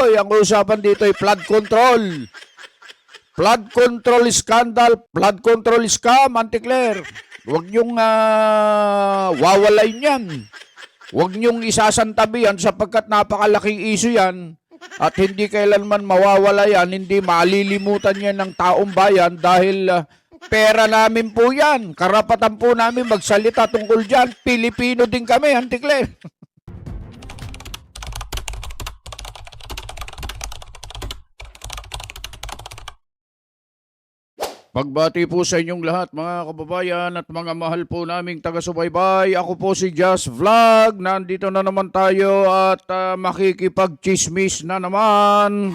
Tuloy-tuloy. Ang usapan dito ay flood control. Flood control scandal, flood control scam, Auntie Claire. Huwag niyong wawalay niyan. Huwag niyong isasantabihan sapagkat napakalaking issue yan at hindi kailanman mawawala yan, hindi malilimutan yan ng taong bayan dahil pera namin po yan. Karapatan po namin magsalita tungkol dyan. Pilipino din kami, Auntie Claire. Pagbati po sa inyong lahat mga kababayan at mga mahal po naming taga-subaybay. Ako po si Just Vlog. Nandito na naman tayo at makikipag-chismis na naman.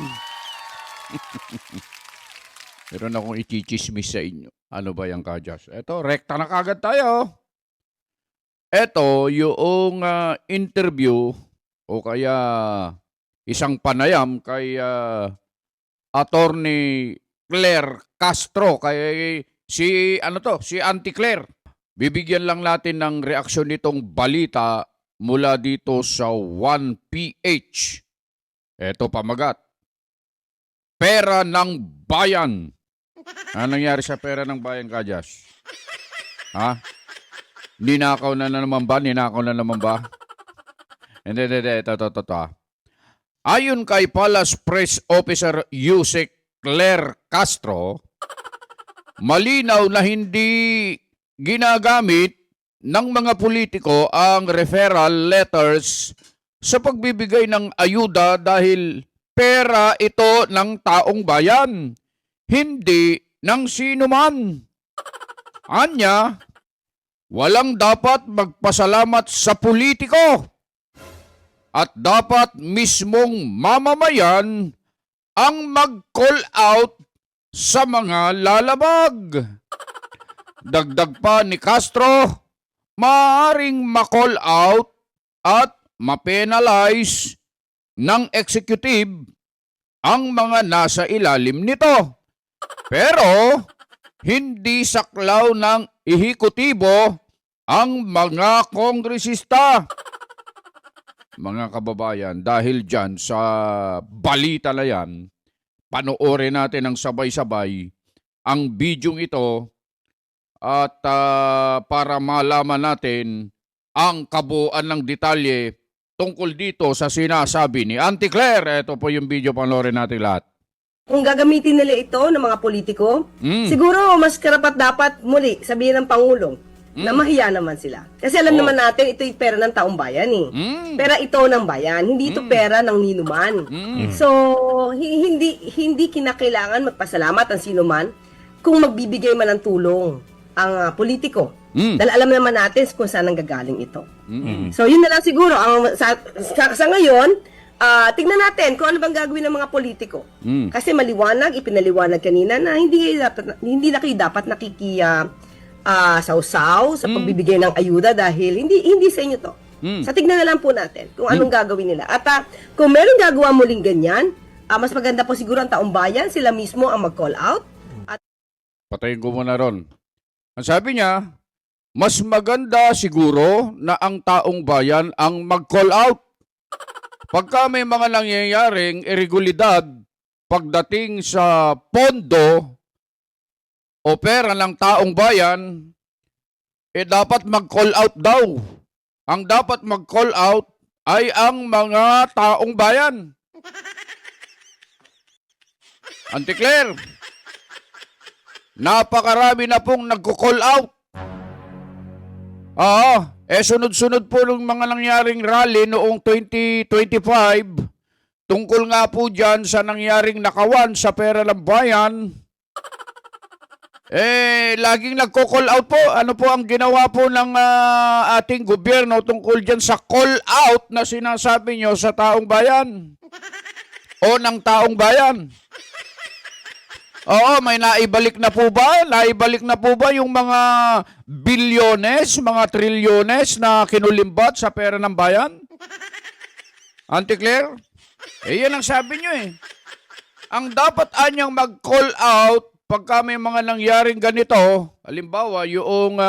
Meron akong i-chismis sa inyo. Ano ba yan ka, Just? Eto, rekta na kagad tayo. Eto, yung interview o kaya isang panayam kay Attorney Claire Castro, kay si Auntie Claire. Bibigyan lang natin ng reaksyon nitong balita mula dito sa 1PH. Eto pamagat. Pera ng bayan. Ano nangyari sa pera ng bayan, Kajas? Ha? Ninakaw na naman ba? Hindi. Ito. Ayon kay Palace Press Officer Yusek Claire Castro, malinaw na hindi ginagamit ng mga politiko ang referral letters sa pagbibigay ng ayuda dahil pera ito ng taong bayan, hindi ng sino man. Anya, walang dapat magpasalamat sa politiko at dapat mismong mamamayan ang mag-call out sa mga lalabag. Dagdag pa ni Castro, maaaring ma-call out at ma-penalize ng executive ang mga nasa ilalim nito. Pero hindi saklaw ng ehekutibo ang mga kongresista. Mga kababayan, dahil dyan sa balita na yan, panoorin natin ng sabay-sabay ang bidyong ito at para malaman natin ang kabuuan ng detalye tungkol dito sa sinasabi ni Auntie Claire. Ito po yung video, panoorin natin lahat. Kung gagamitin nila ito ng mga politiko, siguro mas karapat dapat muli sabihin ng Pangulong na mahiya naman sila. Kasi alam naman natin, ito yung pera ng taong bayan eh. Pera ito ng bayan, hindi ito pera ng ninuman. So, hindi kinakailangan magpasalamat ang sinuman kung magbibigay man ng tulong ang politiko. Dahil alam naman natin kung saan ang gagaling ito. So, yun na lang siguro. Sa ngayon, tignan natin kung ano bang gagawin ng mga politiko. Kasi maliwanag, ipinaliwanag kanina na hindi na kayo dapat sausaw sa pagbibigay ng ayuda dahil hindi sa inyo to. Sa tignan na lang po natin kung anong gagawin nila. At kung meron gagawa muling ganyan, mas maganda po siguro ang taong bayan, sila mismo ang mag-call out. Patayin ko muna ron. Ang sabi niya, mas maganda siguro na ang taong bayan ang mag-call out. Pagka may mga nangyayaring irregulidad pagdating sa pondo o pera ng taong bayan, dapat mag-call out daw. Ang dapat mag-call out ay ang mga taong bayan. Auntie Claire, napakarami na pong nagko-call out. Sunod-sunod po ng mga nangyaring rally noong 2025, tungkol nga po dyan sa nangyaring nakawan sa pera ng bayan. Laging nagko-call out po. Ano po ang ginawa po ng ating gobyerno tungkol dyan sa call out na sinasabi nyo sa taong bayan? O ng taong bayan? Oo, may naibalik na po ba? Naibalik na po ba yung mga bilyones, mga trilyones na kinulimbat sa pera ng bayan? Auntie Claire? Yan ang sabi nyo eh. Ang dapat anyang mag-call out pagka may mga nangyaring ganito, halimbawa yung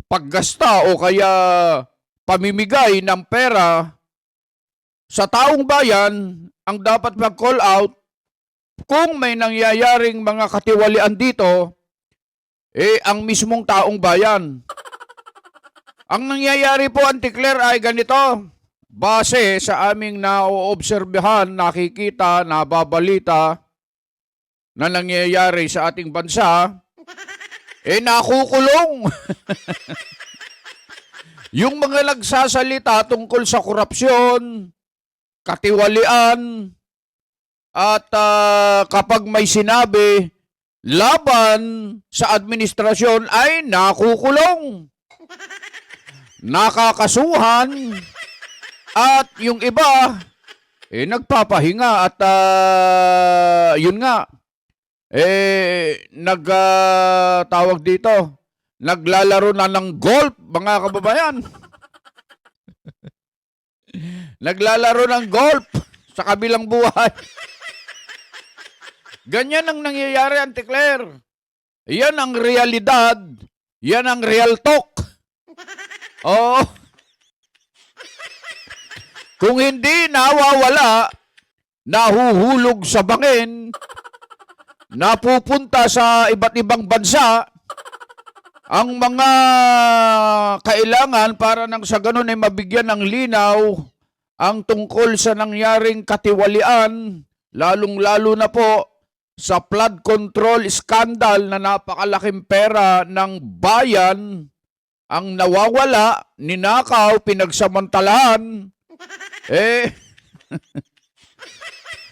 paggasta o kaya pamimigay ng pera sa taong bayan ang dapat mag-call out kung may nangyayaring mga katiwalian dito, ang mismong taong bayan. Ang nangyayari po, Auntie Claire, ay ganito. Base sa aming naoobserbahan, nakikita, nababalita na nangyayari sa ating bansa, nakukulong. Yung mga nagsasalita tungkol sa korupsyon, katiwalian, at kapag may sinabi laban sa administrasyon ay nakukulong. Nakakasuhan at yung iba nagpapahinga at yun nga tawag dito, naglalaro na ng golf, mga kababayan. Naglalaro ng golf sa kabilang buhay. Ganyan ang nangyayari, Auntie Claire. Yan ang realidad. Yan ang real talk. Oo. Kung hindi nawawala, nahuhulog sa bangin, napupunta sa iba't ibang bansa, ang mga kailangan para nang sa ganun ay mabigyan ng linaw ang tungkol sa nangyaring katiwalian, lalong-lalo na po sa flood control scandal na napakalaking pera ng bayan ang nawawala, ninakaw, pinagsamantalahan.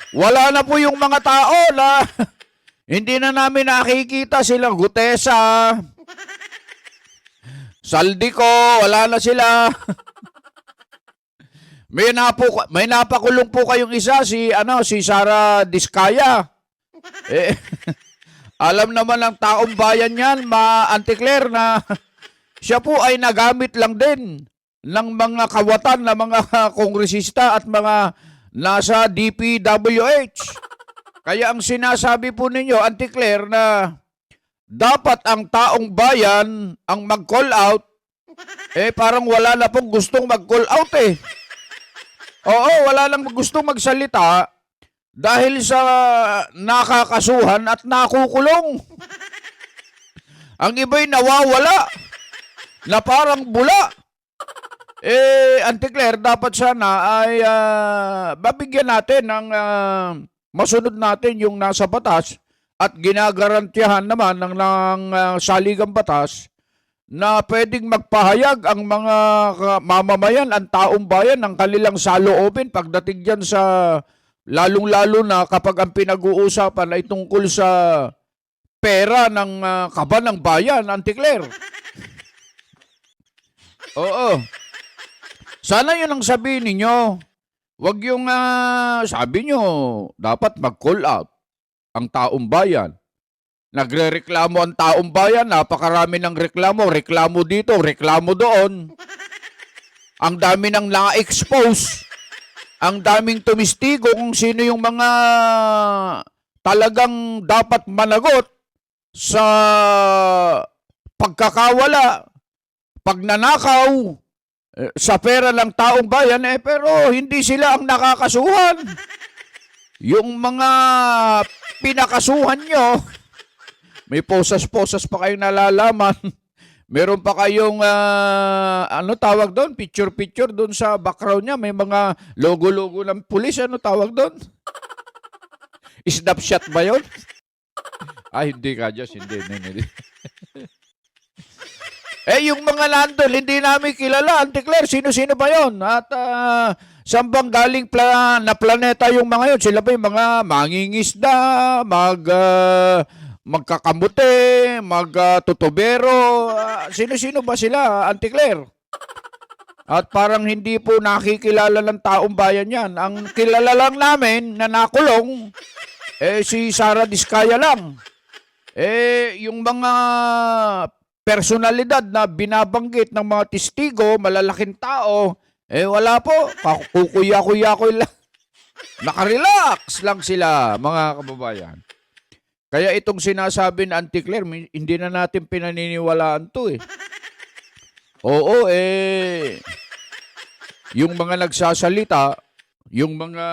Wala na po yung mga tao na hindi na namin nakikita sila. Gutesa, Saldico, wala na sila. May napakulong po kayong isa, si Sara Diskaya. Alam naman ng taong bayan yan, Auntie Claire, na siya po ay nagamit lang din ng mga kawatan na mga kongresista at mga nasa DPWH. Kaya ang sinasabi po ninyo, Auntie Claire, na dapat ang taong bayan ang mag-call out, parang wala na pong gustong mag-call out Oo, wala lang gustong magsalita dahil sa nakakasuhan at nakukulong. Ang iba'y nawawala na parang bula. Auntie Claire, dapat sana ay babigyan natin ng masunod natin yung nasa batas at ginagarantiyahan naman ng saligang batas na pwedeng magpahayag ang mga mamamayan, ang taong bayan ng kanilang saloobin pagdating dyan sa lalong-lalo na kapag ang pinag-uusapan ay tungkol sa pera ng kaban ng bayan, Auntie Claire. Oo. Sana yun ang sabihin ninyo. Huwag yung sabi nyo, dapat mag-call out ang taong bayan. Nagre-reklamo ang taong bayan, napakarami ng reklamo. Reklamo dito, reklamo doon. Ang dami nang na-expose. Ang daming tumistigo kung sino yung mga talagang dapat managot sa pagkakawala, pagnanakaw sa pera ng taong bayan, pero hindi sila ang nakakasuhan. Yung mga pinakasuhan nyo, may posas-posas pa kayong nalalaman. Meron pa kayong, tawag doon? Picture-picture doon sa background niya. May mga logo-logo ng pulis. Ano tawag doon? Snapshot ba yun? Hindi ka, Diyos. Hindi. Yung mga nandun, hindi namin kilala. Auntie Claire, sino-sino ba yun? At saan bang galing na planeta yung mga yun? Sila ba yung mga mangingisda, magkakamuti, magtutubero? Sino-sino ba sila, Auntie Claire? At parang hindi po nakikilala ng taong bayan yan. Ang kilala lang namin na nakulong, si Sara Diskaya lang. Yung mga personalidad na binabanggit ng mga testigo, malalaking tao, wala po. Kukuya-kuya-kuya lang. Nakarelax lang sila, mga kababayan. Kaya itong sinasabi na Auntie Claire, hindi na natin pinaniniwalaan to Oo, yung mga nagsasalita yung mga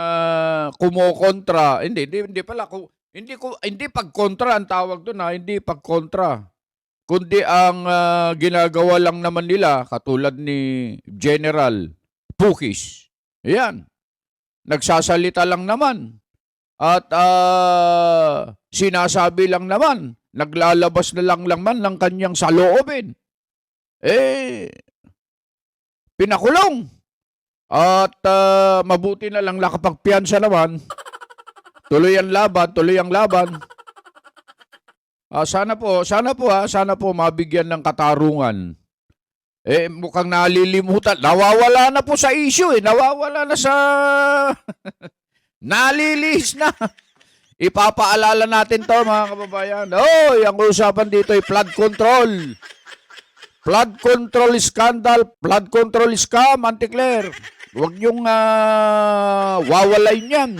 kumokontra, hindi pala, hindi pagkontra ang tawag doon, hindi pagkontra. Kundi ang ginagawa lang naman nila, katulad ni General Pukis. Ayan, nagsasalita lang naman. At sinasabi lang naman, naglalabas na lang naman ng kanyang saloobin. Pinakulong. At mabuti na lang nakapagpiyansa naman. Tuloy ang laban. Sana po mabigyan ng katarungan. Mukhang nalilimutan. Nawawala na po sa issue Nawawala na sa nalilihis na. Ipapaalala natin to, mga kababayan. Ang usapan dito ay flood control. Flood control scandal, flood control scam, Auntie Claire. Huwag niyong wawalain yan.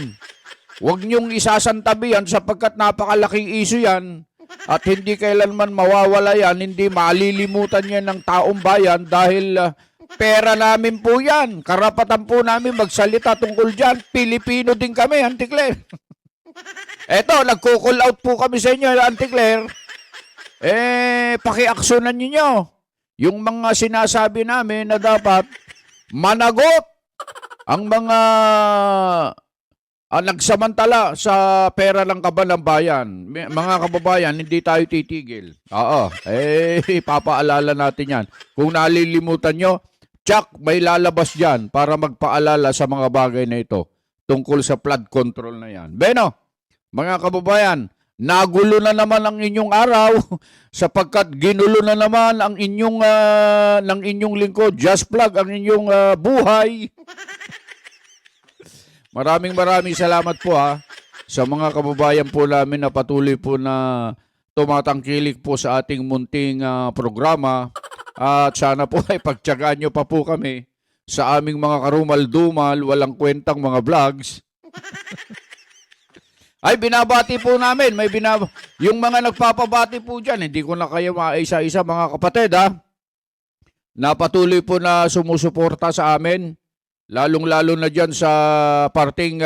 Huwag niyong isasantabi yan sapagkat napakalaking issue yan. At hindi kailanman mawawala yan, hindi malilimutan yan ng taong bayan dahil pera namin po yan. Karapatan po namin magsalita tungkol dyan. Pilipino din kami, Auntie Claire. Eto, nagko-call out po kami sa inyo, Auntie Claire. Paki-aksyonan ninyo yung mga sinasabi namin na dapat managot ang mga nagsamantala sa pera ng kaban ng bayan. Mga kababayan, hindi tayo titigil. Papaalala natin yan. Kung nalilimutan nyo, tsak, may lalabas dyan para magpaalala sa mga bagay na ito tungkol sa flood control na yan. Beno, mga kababayan, nagulo na naman ang inyong araw sapagkat ginulo na naman ang inyong ng inyong lingkod, Just Plug, ang inyong buhay. Maraming salamat po sa mga kababayan po namin na patuloy po na tumatangkilik po sa ating munting programa. At sana po ay pagtiyagaan nyo pa po kami sa aming mga karumal-dumal, walang kwentang mga vlogs. Ay, binabati po namin. Yung mga nagpapabati po dyan, hindi ko na kayo maisa-isa, mga kapatid, na patuloy po na sumusuporta sa amin, lalong-lalo na dyan sa parting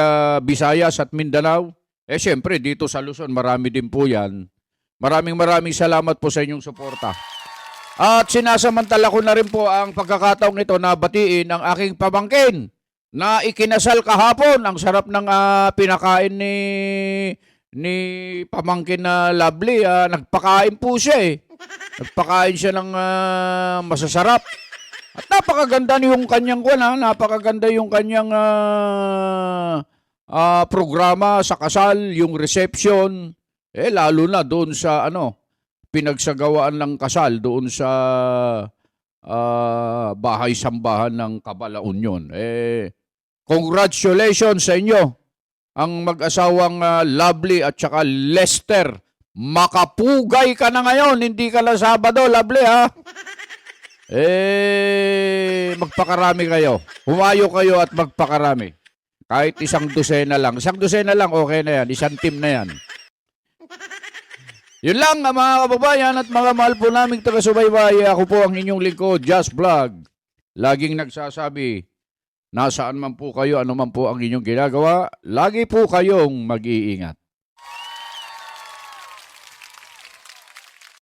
Visayas at Mindanao. Siyempre, dito sa Luzon, marami din po yan. Maraming salamat po sa inyong suporta. At sinasamantala ko na rin po ang pagkakataong ito na batiin ang aking pamangkin na ikinasal kahapon. Ang sarap ng pinakain ni pamangkin na Lovely. Nagpakain po siya Nagpakain siya ng masasarap. At napakaganda yung kanyang napakaganda yung kanyang programa sa kasal, yung reception. Lalo na doon sa pinagsagawaan ng kasal doon sa bahay-sambahan ng Cabala-Union. Congratulations sa inyo, ang mag-asawang Lovely at saka Lester. Makapugay ka na ngayon, hindi ka na Sabado, Lovely, magpakarami kayo. Humayo kayo at magpakarami. Kahit isang dosena lang. Isang dosena lang, okay na yan. Isang team na yan. Yun lang, mga kababayan at mga mahal po naming taga-subaybay. Ako po ang inyong lingkod, Just Vlog. Laging nagsasabi, nasaan man po kayo, ano man po ang inyong ginagawa, lagi po kayong mag-iingat.